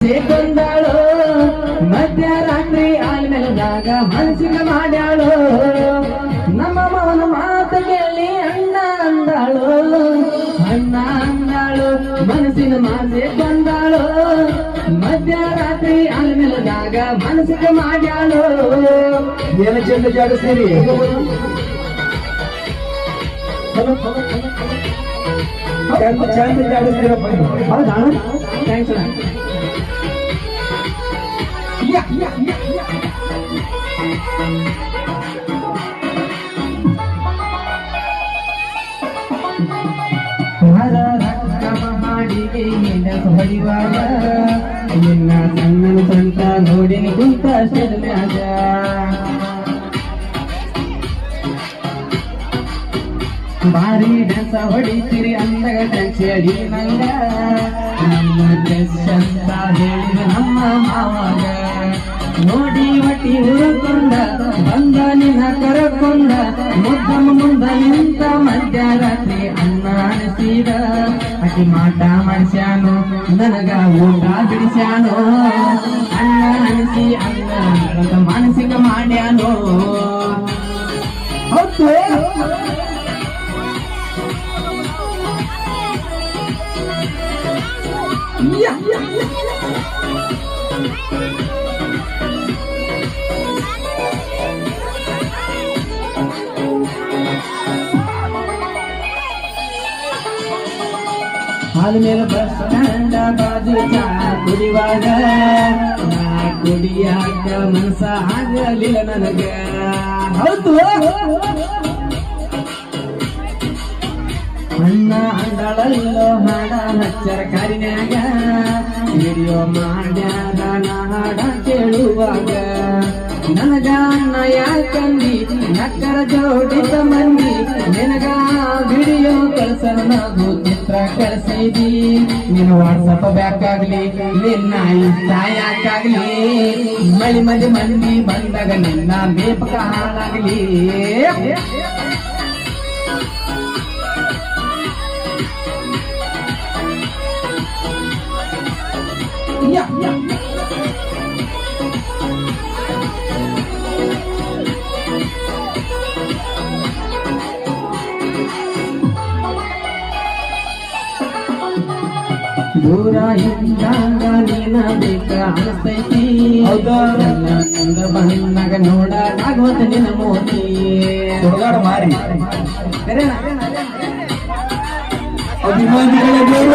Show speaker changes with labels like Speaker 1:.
Speaker 1: ಕೊಂದಾಳು ಮಧ್ಯರಾತ್ರಿ ಆಲ್ಮೆಲದಾಗ ಮನಸ್ಸಿಗೆ ಮಾಡ್ಯಾಳು ನಮ್ಮ ಮವನ ಮಾತು ಕೇಳಿ ಅಣ್ಣ ಅಂದಾಳು ಮನಸ್ಸಿನ ಮಾಸೆ ಕೊಂದಾಳು ಮಧ್ಯರಾತ್ರಿ ಆಲ್ಮೆಲದಾಗ ಮನಸ್ಸಿಗೆ ಮಾಡ್ಯಾಳು
Speaker 2: ಏನು ಚೆಂದ ಜಾಡಿಸ್ತೀರಿ ಚೆಂದ ಜಾಡಿಸ್ತೀರಪ್ಪ
Speaker 1: ಹೌದಾ ಥ್ಯಾಂಕ್ಸ್ ಅಣ್ಣ ಹಾಡಿಗೆ ಹೊಡಿವಾಗ ನಿನ್ನ ಸಣ್ಣನ ಸ್ವಂತ ನೋಡಿನಿ ಕುಂತ ಮ್ಯಾಗ ಭಾರಿ ಡ್ಯಾನ್ಸ ಹೊಡಿತೀರಿ ಅಂದಾಗ ಡ್ಯಾನ್ಸ್ ಅಡಿ ನಂಗ ನಮ್ಮ ಡ್ರೆಸ್ ಅಂತ ಹೇಳಿದ ನಮ್ಮ ಮಾವಾಗ ನೋಡಿ ಒಟ್ಟಿ ಹುಡುಕೊಂಡ ಬಂದ ನಿನ್ನ ಕರಕೊಂಡ ಮುಂದ ನಿಂತ ಮಧ್ಯರಾತ್ರಿ ಅನ್ನ ಅನಿಸಿದ ಅತಿ ಮಾಟ ಮಾಡಿಸ್ಯಾನು ನನಗ ಊಟ ಬಿಡಿಸ್ಯಾನು ಅನ್ನ ಅನಿಸಿ ಅನ್ನ ಮಾನಸಿಕ ಮಾಡ್ಯಾನು ಹೌದು ಹಾಲು ಮೇಲೆ ಬಸ್ ಸ್ಟ್ಯಾಂಡ ಬಾಜು ಚಾ ಕುಡಿವಾಗ ನಾ ಕುಡಿಯಾಕ ಮನಸ ಆಗಲಿಲ್ಲ ನನಗ ಹೌದು ಅಣ್ಣ ಅಂದಳಲ್ಲೋ ಹಾಡ ಹಚ್ಚರ ಕಾರಿನ್ಯಾಗ ವಿಡಿಯೋ ಮಾಡ್ಯಾರ ನಾ ಹಾಡ ಕೇಳುವಾಗ ನನಗ ಅಣ್ಣ ಯಾಕಂದಿ ನಕ್ಕರ ಜೋಡಿತ ಮಂದಿ ನಿನಗ ವಿಡಿಯೋ ಕಳ್ಸನಗು ಚಿತ್ರ ಕಳ್ಸಿದಿ ನಿನ್ನ ವಾಟ್ಸಪ್ ಬ್ಯಾಕ್ ಆಗ್ಲಿ ನಿನ್ನ ಇಷ್ಟ ಯಾಕಾಗ್ಲಿ ಮಳಿ ಮಂದಿ ಬಂದಾಗ ನಿನ್ನ ಬೇಪಕ ಹಾಳಾಗ್ಲಿ ದೂರ ಇದ್ದಾಗ ನೀನ ಬೇಕ ಅನಿಸ್ತೈತಿ ಮುಂದ ಬಂದಾಗ ನೋಡಾಗುವಂತ ನಿನ್ನ ಮೋತಿ
Speaker 2: ಹುಡುಗಾಡ ಮಾರಿ
Speaker 1: ಕರೆನಾ
Speaker 2: ಅಭಿಮಾನಿಗಳ